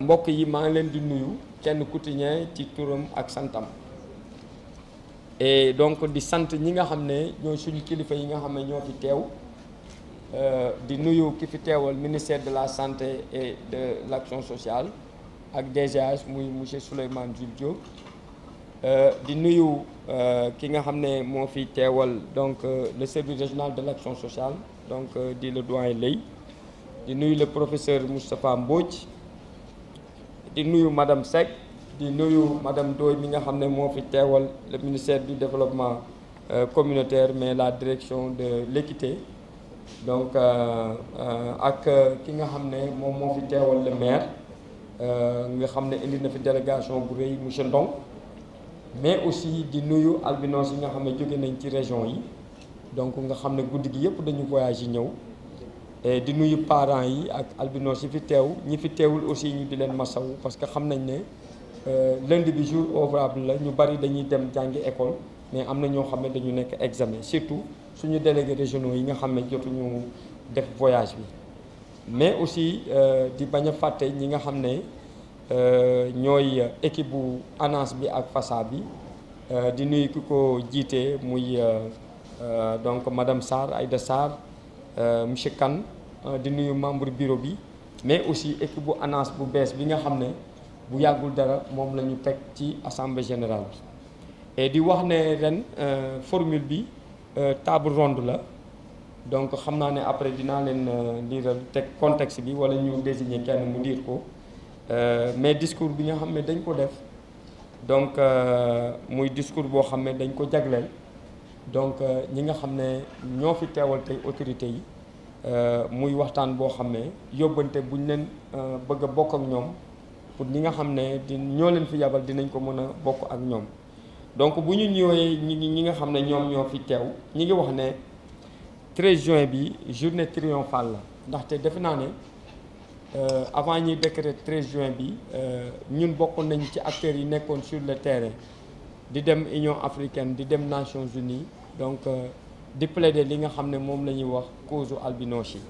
mbokk yi maa ngi leen di nuyu kenn ku ci ne ci turam ak santam et donc di sant ñi nga xam ne ñooy suñu kilifa yi nga xam ne ñoo fi teew di nuyu ki fi teewal ministère de la santé et de l'action sociale ak DGH muy monsieur Souleymane Jules Diop di nuyu ki nga xam ne moo fi teewal donc le service régional de l'action sociale donc di le doyen Lay di nuyu le professeur Moustapha Mbodj di nuyu madame Seck di nuyu madame Doy mi nga xam ne moo fi teewal le ministère du développement communautaire mais la direction de l'équité donc ak ki nga xam ne moom moo fi teewal le maire nga xam ne indi na fi délégation bu rëy monsieur Ndong mais aussi di nuyu albinos yi nga xam ne jóge nañ ci région yi donc nga xam ne guddi gi yëpp dañu voyage yi ñëw et di nuyu parents yi ak albinos yi fi teew ñi fi teewul aussi ñu di leen masawu parce que xam nañ ne lundi bi jour ouvrable la ñu bari dañuy dem jàngi école mais am na ñoo xam ne dañu nekk examen surtout suñu délégués régionaux yi nga xam ne jotuñu def voyage bi mais aussi di bañ a fàtte ñi nga xam ne ñooy équipe bu ANAS bi ak FASA bi di nuyu ki ko jiite muy donc madame Sarr Aïda Sarr monsieur Kane di nuyu membre bureau bi mais aussi équipe bu ANAS bu bees bi nga xam ne bu yàggul dara moom la ñu teg ci assemblée générale bi et di wax ne ren formule bi table ronde la donc xam naa ne après dinaa leen liiral teg contexte bi wala ñu désigner kenn mu liir ko mais discours bi nga xam ne dañ ko def donc muy discours boo xam ne dañ ko jagleel donc ñi nga xam ne ñoo fi teewal tey autorités yi muy waxtaan boo xam ne yóbbante buñ leen bëgg a bokk ak ñoom pour ñi nga xam ne ñoo leen fi yabal dinañ ko mën a bokk ak ñoom donc bu ñu ñëwee ñi nga xam ne ñoom ñoo fi teew ñi ngi wax ne 13 juin bi journée triomphale la ndaxte defe naa ne avant ñuy décréter 13 juin bi ñun bokk nañ ci acteurs yi nekkoon sur le terrain di dem Union africaine di dem Nations Unies donc di plaider li nga xam ne moom la ñuy wax cause albinos yi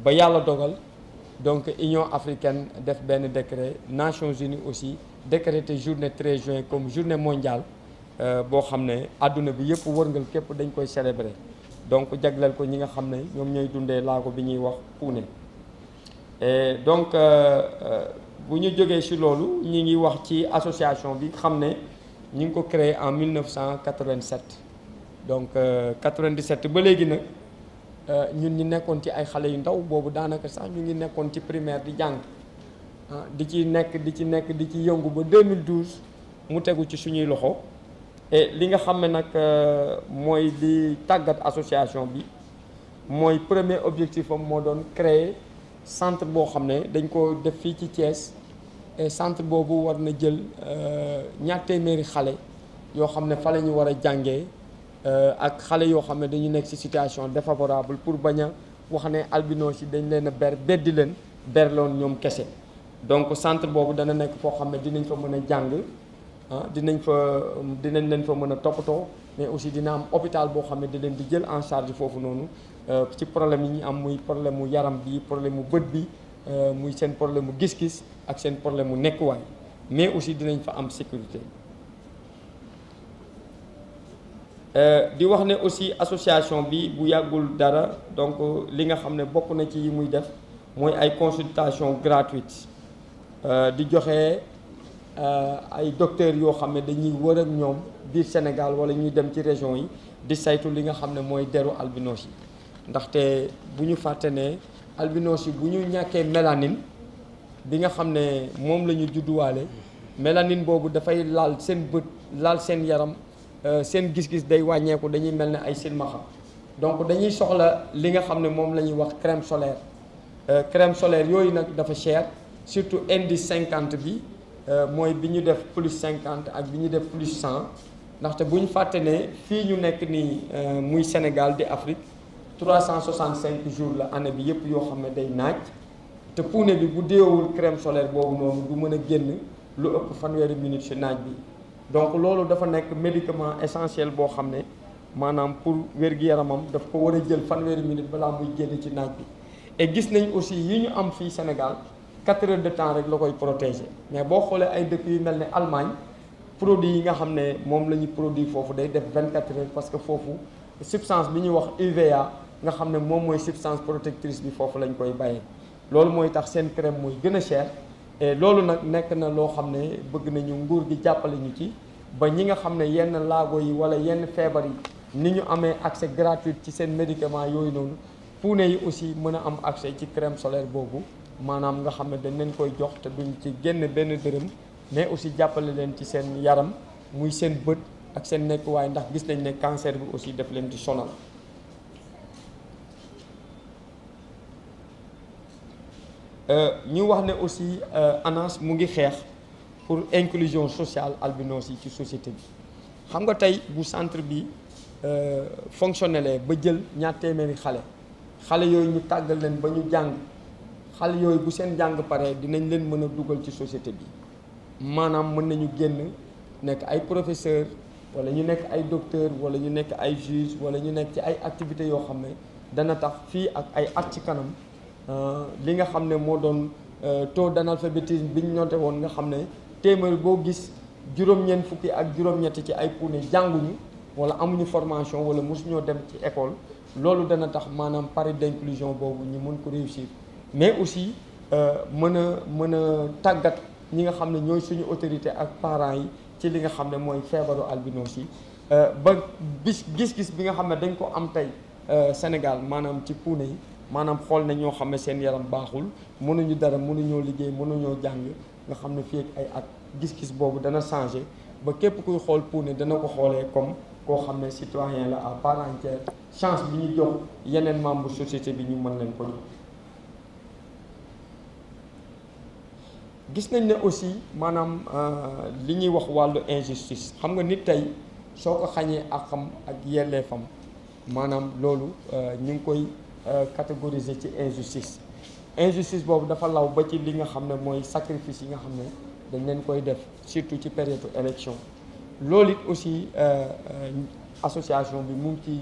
ba yàlla dogal donc Union africaine def benn décret Nations Unies aussi décréter journée 13 juin comme journée mondiale boo xam ne àdduna bi yëpp wërngal képp dañ koy célébrer donc jagleel ko ñi nga xam ne ñoom ñooy dundee laago bi ñuy wax puune et donc bu ñu jógee ci loolu ñi ngi wax ci association bi xam ne ñi ngi ko créé en 1987 donc 97 ba léegi nag ñun ñi nekkoon ci ay xale yu ndaw boobu daanaka sax ñu ngi nekkoon ci primaire di jàng di ci yëngu ba 2012 mu tegu ci suñuy loxo et li nga xam ne nag mooy di tàggat association bi mooy premier objectif am moo doon créer centre boo xam ne dañ ko def fii ci Thiès et centre boobu war na jël ñaar téeméeri xale yoo xam ne fa la ñu war a jàngee ak xale yoo xam ne dañu nekk ci situation défavorable pour bañ a wax ne albinos yi dañ leen a beddi leen berloon ñoom kese donc centre boobu dana nekk foo xam ne dinañ fa mën a jàng dinañ leen fa mën a toppatoo mais aussi dina am hôpital boo xam ne di leen di jël en charge foofu noonu ci problème yi ñu am muy problème mu yaram bi problème mu bët bi muy seen problème mu gis-gis ak seen problème mu nekkuwaay mais aussi dinañ fa am sécurité di wax ne aussi association bi bu yàggul dara donc li nga xam ne bokk na ci yi muy def mooy ay consultation gratuite di joxe ay docteurs yoo xam ne dañuy wër ak ñoom biir Sénégal wala ñuy dem ci région yi di saytu li nga xam ne mooy deru albinos yi ndaxte bu ñu fàtte ne albinos yi bu ñu ñàkkee mélanine bi nga xam ne moom la ñu judduwaale mélanine boobu dafay laal seen bët laal seen yaram seen gis-gis day wàññeeku dañuy mel ne ay silmaxa donc dañuy soxla li nga xam ne moom la ñuy wax crème solaire yooyu nag dafa cher surtout indice 50 bi mooy bi ñu def plus 50 ak bi ñu def plus 100 ndaxte bu ñu fàtte ne fii ñu nekk nii muy Sénégal di Afrique 365 jours la année bi yëpp yoo xam ne day naaj te puune bi bu deewul crème solaire boobu noonu du mën a génn lu ëpp fanweeri minute ci naaj bi donc loolu dafa nekk médicament essentiel boo xam ne maanaam pour wér-gu-yaramam daf ko war a jël fanweeri minute balaa muy génn ci naaj bi et gis nañ aussi yi ñu am fii Sénégal 4 heures de temps rek la koy protéger mais boo xoolee ay dëkk yu mel ne Allemagne produit yi nga xam ne moom la ñuy produit foofu day def 24 heures parce que foofu substance bi ñuy wax UVA nga xam ne moom mooy substance protectrice bi foofu lañ koy bàyyee loolu mooy tax seen crème mooy gën a cher et loolu nag nekk na loo xam ne bëgg nañu nguur gi jàppale ñu ci ba ñi nga xam ne yenn laago yi wala yenn feebar yi ni ñu amee accès gratuit ci seen médicament yooyu noonu puune yi aussi mën a am accès ci crème solaire boobu maanaam nga xam ne dañ leen koy jox te duñ ci génn benn dërëm mais aussi jàppale leen ci seen yaram muy seen bët ak seen nekkuwaay ndax gis nañ ne cancer bi aussi daf leen di sonal. ñu wax ne aussi ANAS mu ngi xeex pour inclusion sociale albinos yi ci société bi xam nga tey bu centre bi fonctionnel ba jël ñaar téeméeri xale yooyu ñu tàggal leen ba ñu jàng xale yooyu bu seen jàng pare dinañ leen mën a dugal ci société bi maanaam mën nañu génn nekk ay professeur wala ñu nekk ay docteur wala ñu nekk ay juge wala ñu nekk ci ay activités yoo xam ne dana tax fii ak ay at ci kanam li nga xam ne moo doon taux d'analphabétisme bi ñu noté woon nga xam ne téeméer boo gis juróom-ñeent fukki ak juróom-ñetti ci ay puune jànguñu wala amuñu formation wala mosuñoo dem ci école loolu dana tax maanaam pari d'inclusion boobu ñu mën ko réussir mais aussi mën a tàggat ñi nga xam ne ñooy suñu autorité ak parents yi ci li nga xam ne mooy feebaru albinos yi ba gis-gis bi nga xam ne dañ ko am tey Sénégal maanaam ci puune yi maanaam xool na ñoo xam ne seen yaram baaxul mënuñu dara mënuñoo liggéey mënuñoo jàng nga xam ne fii ak ay at gis-gis boobu dana changé ba képp kuy xool puune dana ko xoolee comme koo xam ne citoyen la à part entière chance bi ñu jox yeneen membre société bi ñu mën leen ko jox. gis nañ ne aussi maanaam li ñuy wax wàllu injustice xam nga nit tey soo ko xañee ak xam ak yelleefam maanaam loolu ñu ngi koy catégoriser ci injustice boobu dafa law ba ci li nga xam ne mooy sacrifice yi nga xam ne dañ leen koy def surtout ci période élection loolu it aussi association bi mu ngi ci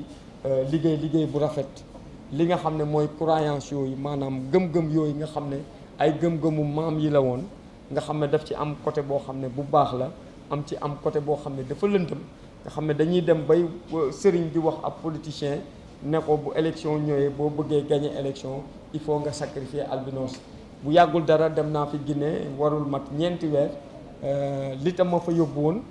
liggéey bu rafet li nga xam ne mooy croyance yooyu maanaam gëm-gëm yooyu nga xam ne ay gëm-gëmu maam yi la woon nga xam ne daf ci am côté boo xam ne bu baax la am ci am côté boo xam ne dafa lëndëm nga xam ne dañuy dem bay sëriñ di wax ab politicien ne ko bu élection ñëwee boo bëggee gagner élection il faut nga sacrifier albinos bu yàggul dara dem naa fi Guinée warul mat ñeenti weer li tam ma fa yóbbu woon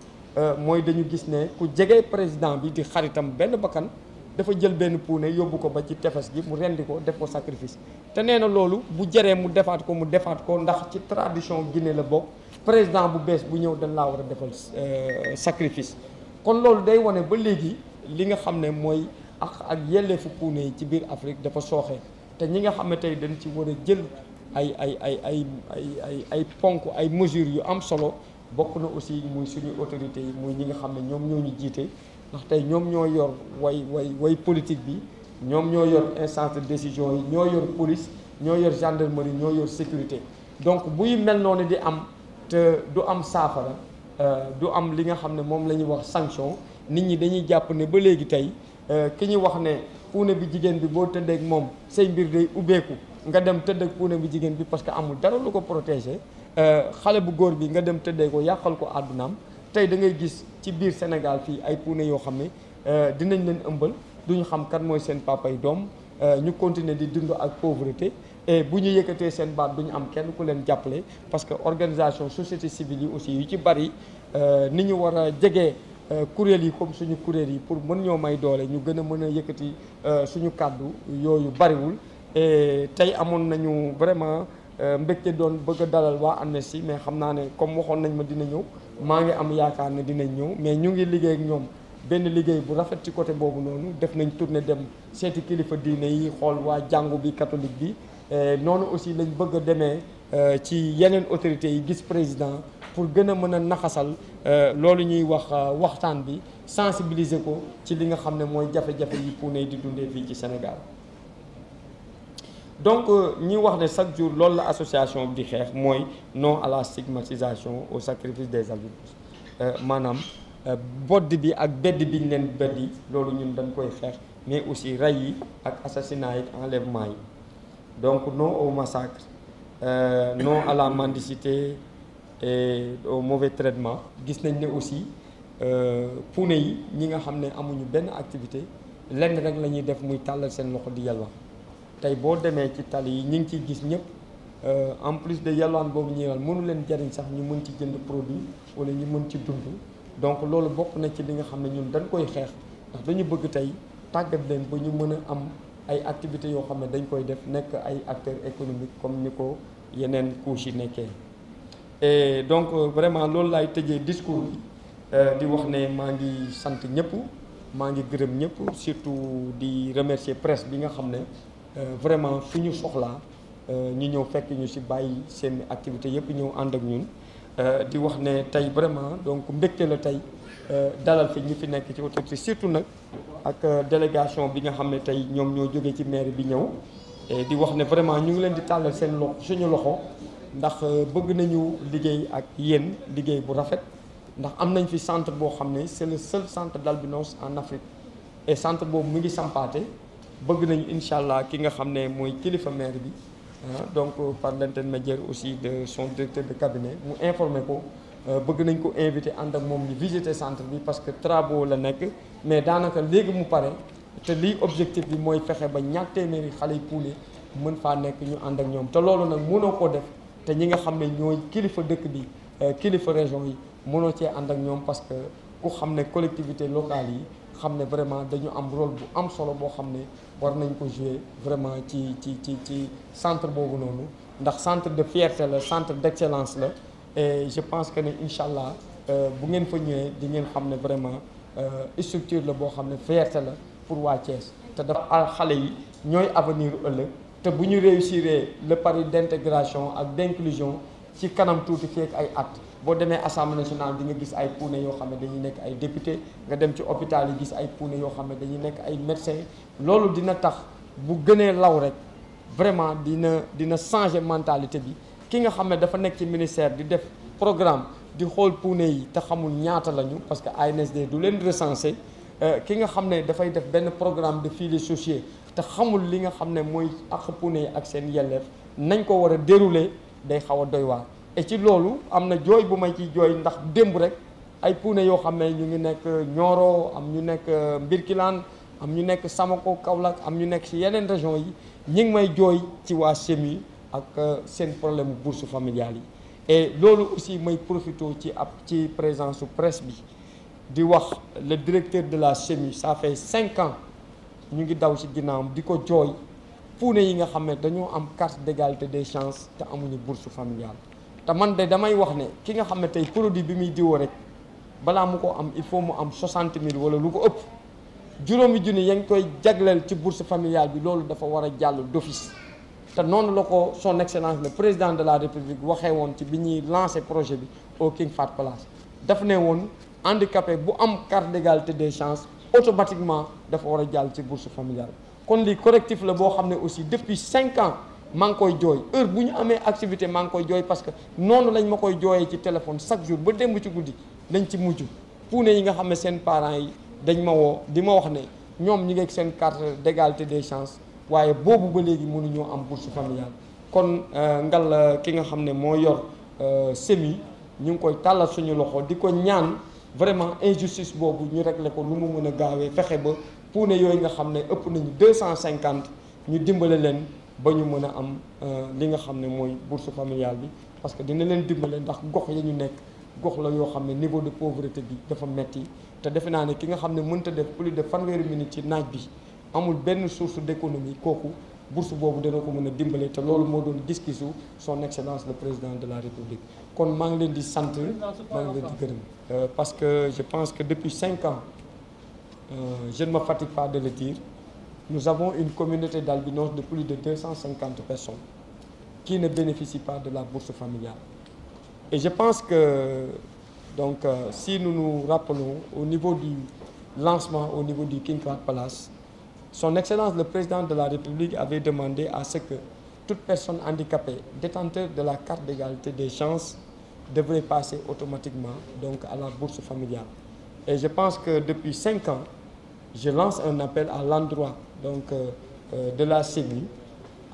mooy dañu gis ne ku jege président bi di xaritam benn bakkan dafa jël benn puune yóbbu ko ba ci tefes gi mu rendi ko def ko sacrifice te nee na loolu bu jëree mu defaat ko ndax ci tradition Guinée la bokk président bu bees bu ñëw dañ laa war a defal sacrifice kon loolu day wane ba léegi li nga xam ne mooy ak yelleefu puune yi ci biir Afrique dafa sooxe te ñi nga xam ne tey dañ ci war a jël ay ponk ay mesures yu am solo bokk na aussi muy suñu autorités yi muy ñi nga xam ne ñoom ñoo ñu jiite ndax tey ñoom ñoo yor way politique bi ñoom ñoo yor instance de décision yi ñoo yor police ñoo yor gendarmerie ñoo yor sécurité donc buy mel noonu di am te du am saafara du am li nga xam ne moom la ñuy wax sanction nit ñi dañuy jàpp ne ba léegi tey ki ñu wax ne puune bi jigéen bi boo tëddeek moom say mbir day ubbeeku nga dem tëdd ak puune bi jigéen bi parce que amul dara lu ko protéger xale bu góor bi nga dem tëddee ko yàqal ko àddunaam tey da ngay gis ci biir Sénégal fii ay puune yoo xam ne dinañ leen ëmbal duñu xam kan mooy seen papa yi doom ñu continuer di dund ak pauvreté et bu ñu yëkkatee seen baat duñu am kenn ku leen jàppale parce que organisation société civile yi aussi yu ci bari ni ñu war a jegee kuréel yi comme suñu kuréel yi pour mën ñoo may doole ñu gën a mën a yëkkati suñu kàddu yooyu bariwul et tey amoon nañu vraiment mbégte doon bëgg a dalal waa Amnesty mais xam naa ne comme waxoon nañ ma dina ñëw maa ngi am yaakaar ne dinañ ñëw mais ñu ngi liggéey ak ñoom benn liggéey bu rafet ci côté boobu noonu def nañ tournée dem seeti kilifa diine yi xool waa jàngu bi catholique bi noonu aussi lañ bëgg a demee ci yeneen autorités yi gis président pour gën a mën a naxasal loolu ñuy wax waxtaan bi sensibiliser ko ci li nga xam ne mooy jafe-jafe yi puune di dundee fii ci Sénégal. donc ñi wax ne chaque jour loolu la association bi di xeex mooy non à la stigmatisation au sacrifice des albinos maanaam bodd bi ak bedd bi ñu leen beddi loolu ñun dañ koy xeex mais aussi rey yi ak assassinat yi enlèvement yi donc non au massacre non à la mendicité et au mauvais traitement. Gis nañ ne aussi puune yi ñi nga xam ne amuñu benn activité lenn rek la ñuy def muy tàllal seen loxo di yalwaan tey boo demee ci tali yi ñi ngi ciy gis ñëpp en plus de yalwaan boobu ñuy yalwaan mënu leen jariñ sax ñu mën ci jënd produit wala ñu mën ci dund. Donc loolu bokk na ci li nga xam ne ñun dañ koy xeex ndax dañu bëgg tey tàggat leen ba ñu mën a am ay activités yoo xam ne dañ koy def nekk ay acteurs économiques comme ni ko yeneen couches yi nekkee. Et donc vraiment loolu laay tëjee discours bi di wax ne maa ngi sant ñëpp maa ngi gërëm ñëpp surtout di remercier presse bi nga xam ne vraiment fu ñu soxlaa ñu ñëw fekk ñu ci bàyyi seen activités yëpp ñëw ànd ak ñun. Di wax ne tey vraiment donc mbégte la tey dalal fi ñi fi nekk ci autorité surtout nag ak délégation bi nga xam ne tey ñoom ñoo jógee ci mairie bi ñëw di wax ne vraiment ñu ngi leen di tàllal seen loxo suñu loxo ndax bëgg nañu liggéey ak yéen liggéey bu rafet ndax am nañ fi centre boo xam ne c'est le seul centre d'albinos en Afrique et centre boobu mu ngi sampaate bëgg nañu incha allah ki nga xam ne mooy kilifa maire bi donc par l'intermédiaire aussi de son directeur de cabinet mu informé ko bëgg nañ ko invité ànd ak moom ñu visiter centre bi parce que travaux la nekk mais daanaka léegi mu pare te lii objectif bi mooy fexe ba ñaar téeméeri xale yi puule mën faa nekk ñu ànd ak ñoom te loolu nag mënoo koo def te ñi nga xam ne ñooy kilifa dëkk bi kilifa région yi mënoo cee ànd ak ñoom parce que ku xam ne collectivité locale yi xam ne vraiment dañu am rôle bu am solo boo xam ne war nañ ko jouer vraiment ci centre boobu noonu ndax centre de fierté la centre d'excellence la et je pense que ne incha allah bu ngeen fa ñëwee di ngeen xam ne vraiment structure la boo xam ne fierté la pour waa Thiès te dafa xale yi ñooy avenir ëllëg te bu ñu réussir le pari d'intégration ak d'inclusion ci kanam tuuti fekk ay at boo demee assemblée nationale di nga gis ay puune yoo xam ne dañuy nekk ay député nga dem ci hôpital yi gis ay puune yoo xam ne dañuy nekk ay médecin loolu dina tax bu gënee law rek vraiment dina changer mentalité bi ki nga xam ne dafa nekk ci ministère di def programme di xool puune yi te xamul ñaata lañu parce que ANSD du leen recenser ki nga xam ne dafay def benn programme de filets sociaux te xamul li nga xam ne mooy ak puune yi ak seen yelleef nañ ko war a dérouler day xaw a doy waar et ci loolu am na jooy bu may ciy jooy ndax démb rek ay puune yoo xam ne ñu ngi nekk Nioro am ñu nekk Mbirkilaan am ñu nekk Samako Kaolack am ñu nekk ci yeneen région yi ñi ngi may jooy ci waa SEMI ak seen problème bourse familiale yi et loolu aussi may profité ci présence su presse bi di wax le directeur de la SEMI ça fait 5 ans ñu ngi daw ci ginnaawam di ko jooy puune yi nga xam ne dañoo am carte d'égalité des chances te amuñu bourse familiale te man de damay wax ne ki nga xam ne tey produit bi muy diwoo rek balaa mu ko am il faut mu am 60 000 wala lu ko ëpp juróomi junni yaa ngi koy jagleel ci bourse familiale bi loolu dafa war a jàll d'office te noonu la ko son excellence le président de la république waxee woon ci bi ñuy lancé projet bi au King Fahd Palace daf ne woon handicapé bu am carte d'égalité des chances automatiquement dafa war a jàll ci bourse familiale kon lii correctif la boo xam ne aussi depuis 5 ans maa ngi koy jooy heure bu ñu amee activité maa ngi koy jooy parce que noonu lañ ma koy jooyee ci téléphone chaque jour ba démb ci guddi lañ ci mujj puune yi nga xam ne seen parents yi dañ ma woo di ma wax ne ñoom ñi ngi ak seen carte d'égalité des chances waaye boobu ba léegi mënuñoo am bourse familiale kon ngal ki nga xam ne moo yor SEMI ñu ngi koy tàllal suñu loxo di ko ñaan vraiment injustice boobu ñu régler ko lu mu mën a gaawee fexe ba puune yooyu nga xam ne ëpp nañu 250 ñu dimbale leen ba ñu mën a am li nga xam ne mooy bourse familiale bi parce que dina leen dimbale ndax gox ya ñu nekk gox la yoo xam ne niveau de pauvreté bi dafa metti te defe naa ne ki nga xam ne mënta def plus de fanweeri minutes ci naaj bi amul benn source d'économie kooku bourse boobu dana ko mën a dimbale te loolu moo doon gis-gisu son excellence le président de la république kon maa ngi leen di sant maa ngi leen di gërëm parce que je pense que depuis 5 ans je ne me fatigue pas de le dire nous avons une communauté d'albinos de plus de 250 personnes qui ne bénéficient pas de la bourse familiale et je pense que donc si nous nous rappelons au niveau du lancement au niveau du King Fahd Palace son excellence le président de la République avait demandé à ce que toute personne handicapée détenteur de la carte d'égalité des chances devrait passer automatiquement donc à la bourse familiale et je pense que depuis 5 ans je lance un appel à l'endroit donc de la SEMI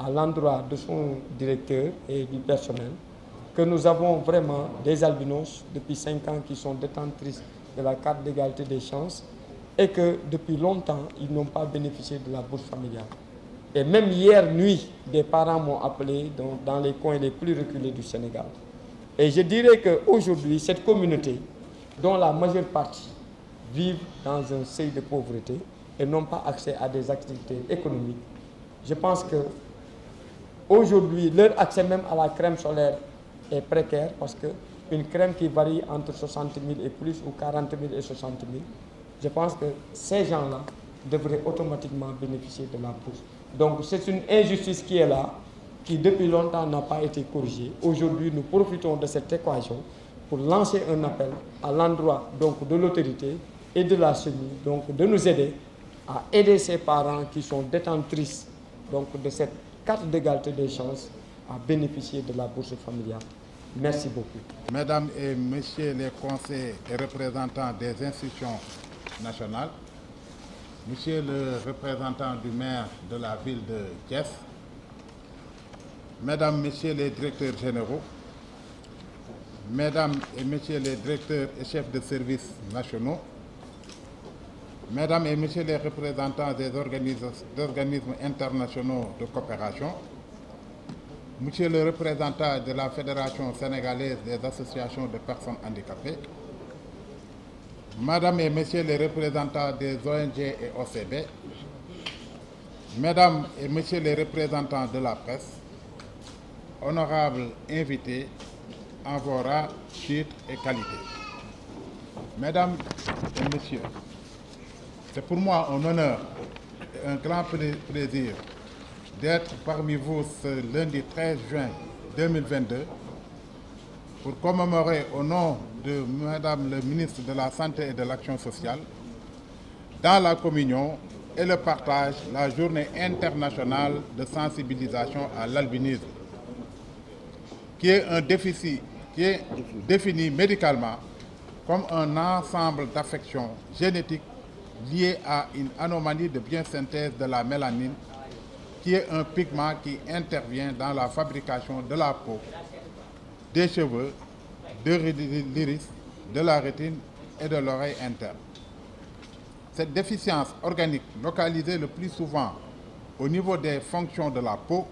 à l'endroit de son directeur et du personnel que nous avons vraiment des albinos depuis 5 ans qui sont détentrices de la carte d'égalité des chances et que depuis longtemps, ils n'ont pas bénéficié de la bourse familiale. Et même hier nuit, des parents m'ont appelé dans les coins les plus reculés du Sénégal. Et je dirais qu'aujourd'hui, cette communauté, dont la majeure partie vivent dans un seuil de pauvreté et n'ont pas accès à des activités économiques, je pense qu'aujourd'hui, leur accès même à la crème solaire est précaire parce qu'une crème qui varie entre 60 000 et plus ou 40 000 et 60 000, je pense que ces gens-là devraient automatiquement bénéficier de la bourse. Donc c'est une injustice qui est là, qui depuis longtemps n'a pas été corrigée. Aujourd'hui, nous profitons de cette équation pour lancer un appel à l'endroit donc de l'autorité et de la CENI, donc de nous aider à aider ces parents qui sont détentrices donc de cette carte d'égalité des chances à bénéficier de la bourse familiale. Merci beaucoup. Mesdames et messieurs les conseillers et représentants des institutions nationales, monsieur le représentant du maire de la ville de Thiès, mesdames, messieurs les directeurs généraux, mesdames et messieurs les directeurs et chefs de services nationaux, mesdames et messieurs les représentants des organismes internationaux de coopération, monsieur le représentant de la Fédération sénégalaise des associations de personnes handicapées, mesdames et messieurs les représentants des ONG et OCB, mesdames et messieurs les représentants de la presse, honorables invités en vos rangs, titres et qualités. Mesdames et messieurs, c'est pour moi un honneur et un grand plaisir d'être parmi vous ce lundi 13 juin 2022 pour commémorer au nom de Madame le ministre de la Santé et de l'Action sociale, dans la communion et le partage, la journée internationale de sensibilisation à l'albinisme, qui est un déficit qui est défini médicalement comme un ensemble d'affections génétiques liées à une anomalie de biosynthèse de la mélanine, qui est un pigment qui intervient dans la fabrication de la peau, des cheveux, de l'iris, de la rétine et de l'oreille interne. Cette déficience organique, localisée le plus souvent au niveau des fonctions de la peau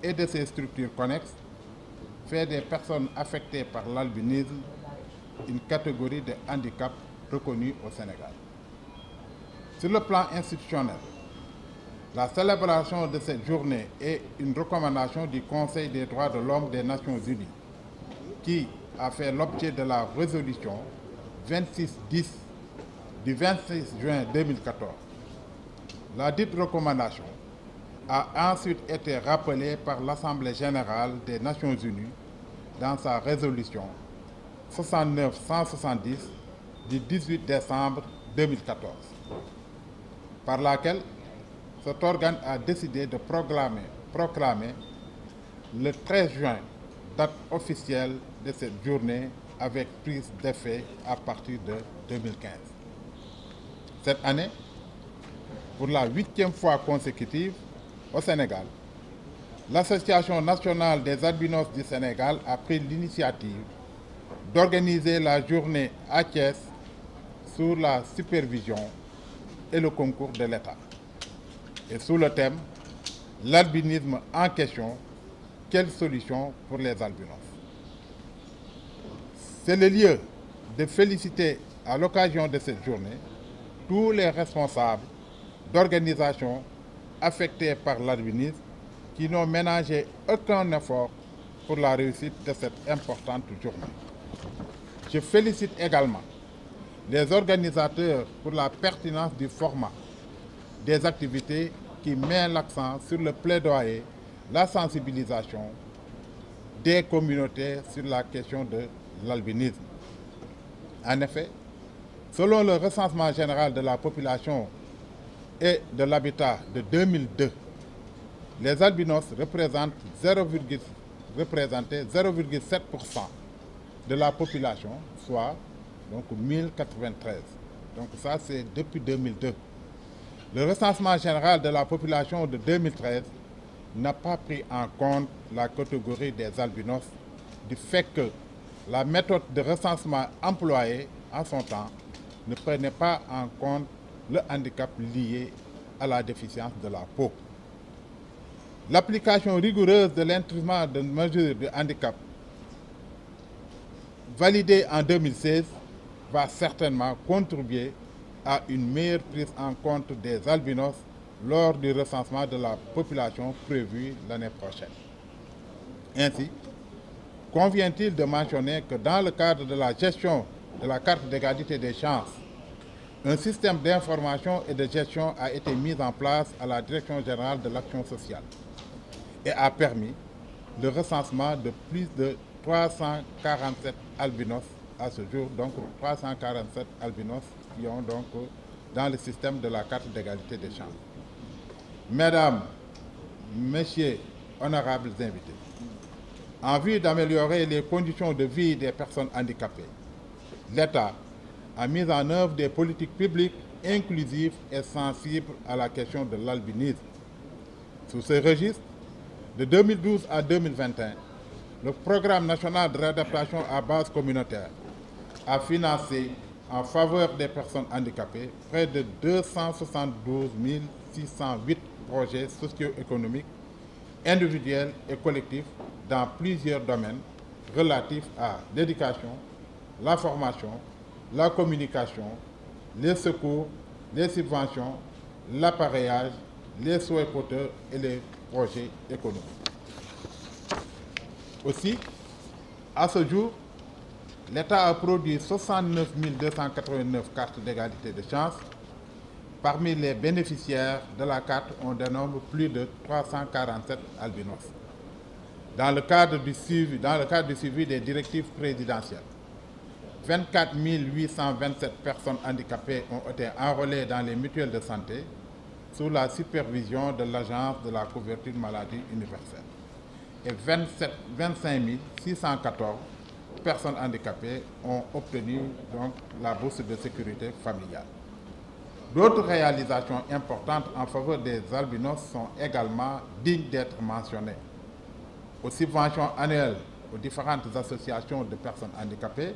et de ses structures connexes, fait des personnes affectées par l'albinisme une catégorie de handicap reconnue au Sénégal. Sur le plan institutionnel, la célébration de cette journée est une recommandation du Conseil des droits de l'homme des Nations Unies, qui a fait l'objet de la résolution 2610 du 26 juin 2014. La dite recommandation a ensuite été rappelée par l'Assemblée générale des Nations Unies dans sa résolution 69-170 du 18 décembre 2014, par laquelle cet organe a décidé de proclamer le 13 juin, date officielle de cette journée avec prise d'effet à partir de 2015. Cette année, pour la 8e fois consécutive au Sénégal, l'Association nationale des albinos du Sénégal a pris l'initiative d'organiser la journée à Thiès sous la supervision et le concours de l'État. Et sous le thème « L'albinisme en question, quelles solutions pour les albinos ?» C'est le lieu de féliciter à l'occasion de cette journée tous les responsables d'organisations affectées par l'albinisme qui n'ont ménagé aucun effort pour la réussite de cette importante journée. Je félicite également les organisateurs pour la pertinence du format des activités qui met l'accent sur le plaidoyer, la sensibilisation des communautés sur la question de l'albinisme. En effet, selon le recensement général de la population et de l'habitat de 2002, les albinos représentent 0,7% de la population, soit donc 1093. Donc ça, c'est depuis 2002. Le recensement général de la population de 2013 n'a pas pris en compte la catégorie des albinos du fait que la méthode de recensement employée en son temps ne prenait pas en compte le handicap lié à la déficience de la peau. L'application rigoureuse de l'instrument de mesure de handicap validé en 2016 va certainement contribuer à une meilleure prise en compte des albinos lors du recensement de la population prévu l'année prochaine. Ainsi, convient-il de mentionner que dans le cadre de la gestion de la carte d'égalité des chances, un système d'information et de gestion a été mis en place à la Direction générale de l'action sociale et a permis le recensement de plus de 347 albinos à ce jour, donc 347 albinos qui ont donc dans le système de la carte d'égalité des chances. Mesdames, Messieurs, honorables invités, en vue d'améliorer les conditions de vie des personnes handicapées, l'État a mis en œuvre des politiques publiques inclusives et sensibles à la question de l'albinisme. Sous ce registre, de 2012 à 2021, le Programme national de réadaptation à base communautaire a financé en faveur des personnes handicapées près de 272 608 projets socio-économiques, individuels et collectifs dans plusieurs domaines relatifs à l'éducation, la formation, la communication, les secours, les subventions, l'appareillage, les soins porteurs et les projets économiques. Aussi, à ce jour, l'État a produit 69 289 cartes d'égalité de chance. Parmi les bénéficiaires de la carte, on dénombre plus de 347 albinos. Dans le cadre du suivi des directives présidentielles, 24 827 personnes handicapées ont été enrôlées dans les mutuelles de santé sous la supervision de l'Agence de la couverture maladie universelle. Et 25 614 personnes handicapées ont obtenu donc la bourse de sécurité familiale. D'autres réalisations importantes en faveur des albinos sont également dignes d'être mentionnées. Aux subventions annuelles aux différentes associations de personnes handicapées,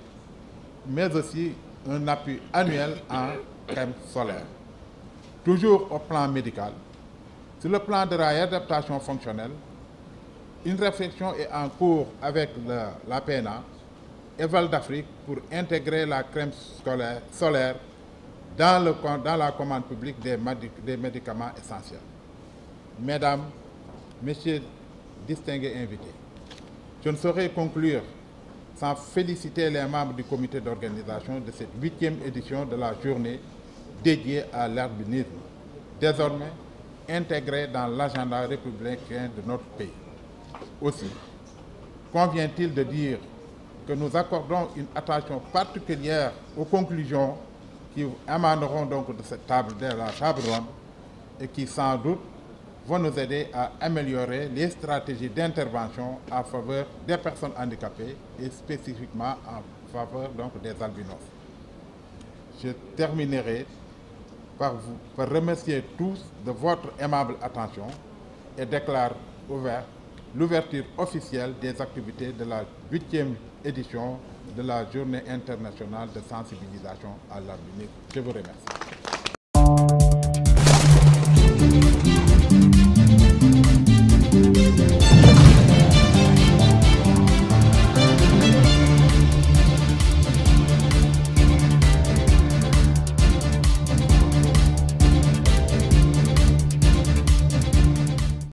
mais aussi un appui annuel en crème solaire. Toujours au plan médical, sur le plan de la réadaptation fonctionnelle, une réflexion est en cours avec la PNA et Val d'Afrique pour intégrer la crème solaire dans la commande publique des médicaments essentiels. Mesdames, Messieurs, distingués invités, je ne saurais conclure sans féliciter les membres du comité d'organisation de cette 8e édition de la journée dédiée à l'albinisme, désormais intégrée dans l'agenda républicain de notre pays. Aussi, convient-il de dire que nous accordons une attention particulière aux conclusions qui émaneront donc de la table ronde et qui sans doute vont nous aider à améliorer les stratégies d'intervention en faveur des personnes handicapées et spécifiquement en faveur donc des albinos. Je terminerai par remercier tous de votre aimable attention et déclare l'ouverture officielle des activités de la 8e édition de la Journée internationale de sensibilisation à l'albinisme. Je vous remercie.